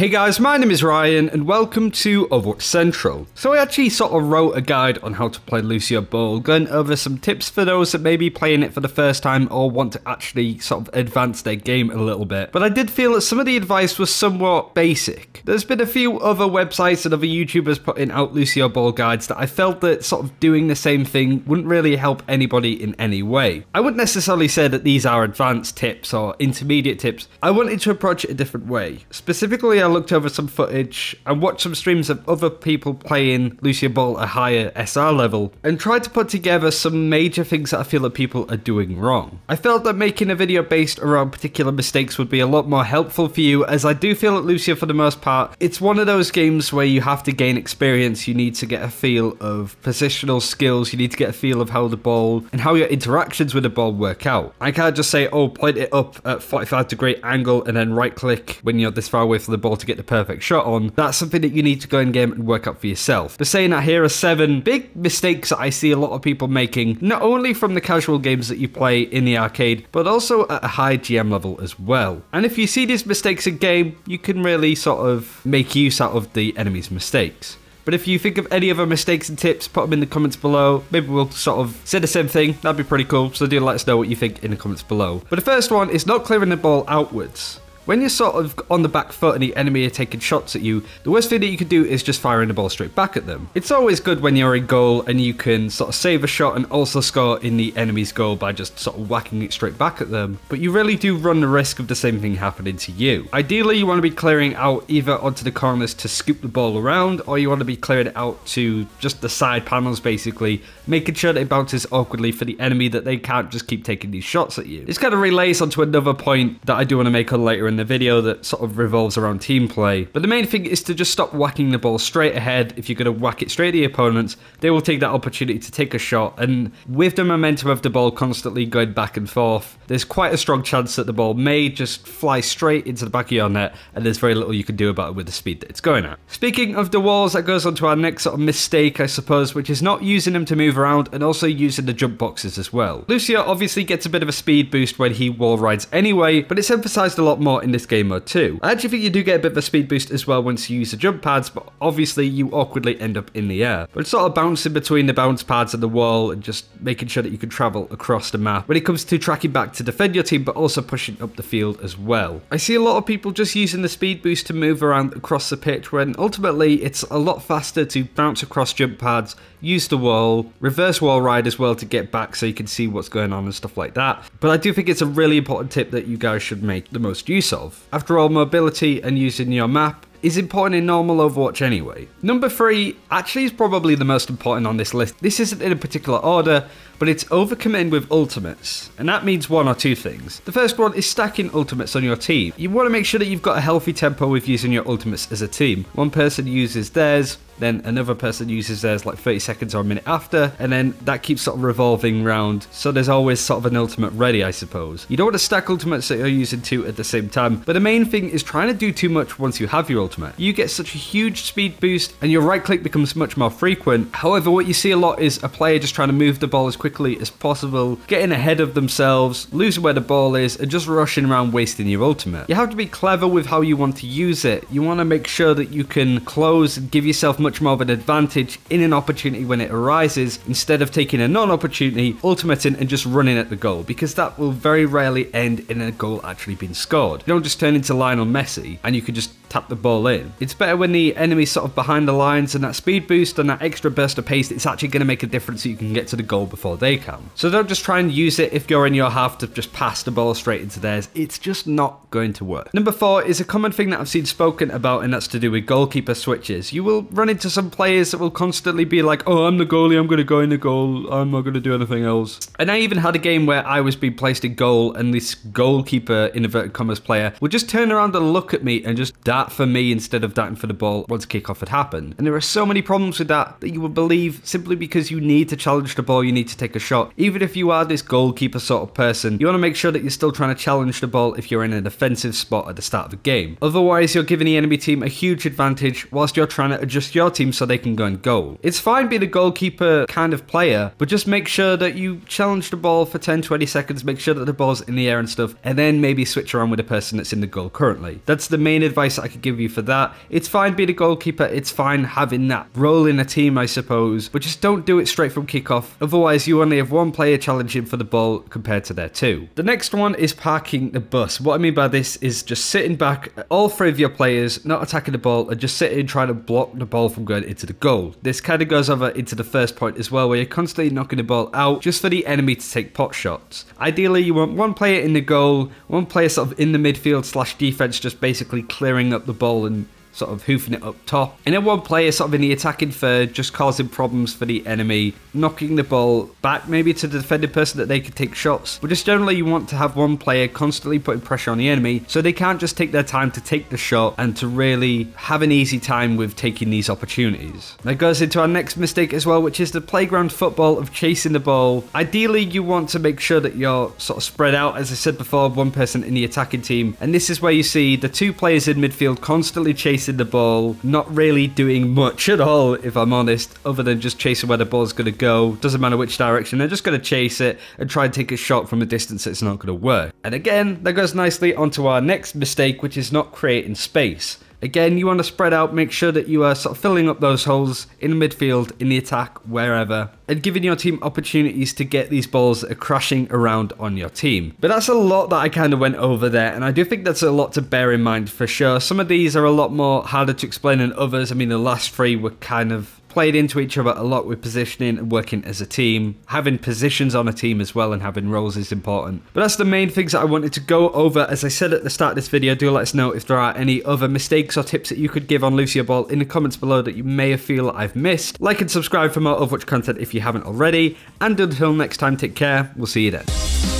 Hey guys, my name is Ryan and welcome to Overwatch Central. So I actually sort of wrote a guide on how to play Lucio Ball, going over some tips for those that may be playing it for the first time or want to actually sort of advance their game a little bit. But I did feel that some of the advice was somewhat basic. There's been a few other websites and other YouTubers putting out Lucio Ball guides that I felt that sort of doing the same thing wouldn't really help anybody in any way. I wouldn't necessarily say that these are advanced tips or intermediate tips. I wanted to approach it a different way. Specifically, I looked over some footage and watched some streams of other people playing Lucio Ball at a higher SR level and tried to put together some major things that I feel that people are doing wrong. I felt that making a video based around particular mistakes would be a lot more helpful for you, as I do feel that Lucio, for the most part, it's one of those games where you have to gain experience, you need to get a feel of positional skills, you need to get a feel of how the ball and how your interactions with the ball work out. I can't just say, oh, point it up at 45-degree angle and then right click when you're this far away from the ball to get the perfect shot on. That's something that you need to go in game and work out for yourself. But saying that, here are 7 big mistakes that I see a lot of people making, not only from the casual games that you play in the arcade, but also at a high GM level as well. And if you see these mistakes in game, you can really sort of make use out of the enemy's mistakes. But if you think of any other mistakes and tips, put them in the comments below. Maybe we'll sort of say the same thing. That'd be pretty cool. So do let us know what you think in the comments below. But the first one is not clearing the ball outwards. When you're sort of on the back foot and the enemy are taking shots at you, the worst thing that you could do is just firing the ball straight back at them. It's always good when you're in goal and you can sort of save a shot and also score in the enemy's goal by just sort of whacking it straight back at them, but you really do run the risk of the same thing happening to you. Ideally, you want to be clearing out either onto the corners to scoop the ball around, or you want to be clearing it out to just the side panels, basically, making sure that it bounces awkwardly for the enemy, that they can't just keep taking these shots at you. This kind of relays onto another point that I do want to make on later in the video that sort of revolves around team play. But the main thing is to just stop whacking the ball straight ahead. If you're going to whack it straight at the opponents, they will take that opportunity to take a shot, and with the momentum of the ball constantly going back and forth, there's quite a strong chance that the ball may just fly straight into the back of your net, and there's very little you can do about it with the speed that it's going at. Speaking of the walls, that goes on to our next sort of mistake, I suppose, which is not using them to move around and also using the jump boxes as well. Lucio obviously gets a bit of a speed boost when he wall rides anyway, but it's emphasized a lot more in this game mode too. I actually think you do get a bit of a speed boost as well once you use the jump pads, but obviously you awkwardly end up in the air. But it's sort of bouncing between the bounce pads and the wall and just making sure that you can travel across the map when it comes to tracking back to defend your team, but also pushing up the field as well. I see a lot of people just using the speed boost to move around across the pitch, when ultimately it's a lot faster to bounce across jump pads, use the wall, reverse wall ride as well to get back so you can see what's going on and stuff like that. But I do think it's a really important tip that you guys should make the most use of. After all, mobility and using your map is important in normal Overwatch anyway. Number 3 actually is probably the most important on this list. This isn't in a particular order, but it's overcommitting with ultimates, and that means one or two things. The first one is stacking ultimates on your team. You want to make sure that you've got a healthy tempo with using your ultimates as a team. One person uses theirs, then another person uses theirs like 30 seconds or a minute after, and then that keeps sort of revolving round, so there's always sort of an ultimate ready, I suppose. You don't want to stack ultimates that you're using 2 at the same time, but the main thing is trying to do too much once you have your ultimate. You get such a huge speed boost and your right click becomes much more frequent. However, what you see a lot is a player just trying to move the ball as quickly as possible, getting ahead of themselves, losing where the ball is, and just rushing around wasting your ultimate. You have to be clever with how you want to use it. You want to make sure that you can close and give yourself much more of an advantage in an opportunity when it arises, instead of taking a non-opportunity, ultimating and just running at the goal, because that will very rarely end in a goal actually being scored. You don't just turn into Lionel Messi and you can just tap the ball in. It's better when the enemy's sort of behind the lines, and that speed boost and that extra burst of pace, it's actually going to make a difference so you can get to the goal before they can. So don't just try and use it if you're in your half to just pass the ball straight into theirs. It's just not going to work. Number 4 is a common thing that I've seen spoken about, and that's to do with goalkeeper switches. You will run into some players that will constantly be like, oh, I'm the goalie, I'm going to go in the goal, I'm not going to do anything else. And I even had a game where I was being placed in goal, and this goalkeeper, in inverted commas, player would just turn around and look at me and just dart for me instead of darting for the ball once kickoff had happened. And there are so many problems with that you would believe, simply because you need to challenge the ball, you need to take a shot. Even if you are this goalkeeper sort of person, you want to make sure that you're still trying to challenge the ball if you're in a defensive spot at the start of the game. Otherwise, you're giving the enemy team a huge advantage whilst you're trying to adjust your team so they can go and goal. It's fine being a goalkeeper kind of player, but just make sure that you challenge the ball for 10-20 seconds, make sure that the ball's in the air and stuff, and then maybe switch around with the person that's in the goal currently. That's the main advice I could give you for that. It's fine being a goalkeeper, it's fine having that role in a team, I suppose, but just don't do it straight from kickoff. Otherwise, you only have one player challenging for the ball compared to their two. The next one is parking the bus. What I mean by this is just sitting back, all three of your players, not attacking the ball, and just sitting trying to block the ball from going into the goal. This kind of goes over into the first point as well, where you're constantly knocking the ball out just for the enemy to take pot shots. Ideally, you want one player in the goal, one player sort of in the midfield / defense, just basically clearing up the ball and sort of hoofing it up top. And then one player sort of in the attacking third, just causing problems for the enemy, knocking the ball back maybe to the defending person that they can take shots. But just generally you want to have one player constantly putting pressure on the enemy so they can't just take their time to take the shot and to really have an easy time with taking these opportunities. That goes into our next mistake as well, which is the playground football of chasing the ball. Ideally you want to make sure that you're sort of spread out, as I said before, one person in the attacking team. And this is where you see the two players in midfield constantly chasing the ball, not really doing much at all, if I'm honest, other than just chasing where the ball's going to go. Doesn't matter which direction, they're just going to chase it and try and take a shot from a distance that's not going to work. And again, that goes nicely onto our next mistake, which is not creating space. Again, you want to spread out, make sure that you are sort of filling up those holes in the midfield, in the attack, wherever, and giving your team opportunities to get these balls that are crashing around on your team. But that's a lot that I kind of went over there, and I do think that's a lot to bear in mind for sure. Some of these are a lot more harder to explain than others. I mean, the last three were kind of played into each other a lot with positioning and working as a team. Having positions on a team as well and having roles is important. But that's the main things that I wanted to go over. As I said at the start of this video, do let us know if there are any other mistakes or tips that you could give on Lucio Ball in the comments below that you may feel I've missed. Like and subscribe for more Overwatch content if you haven't already. And until next time, take care. We'll see you then.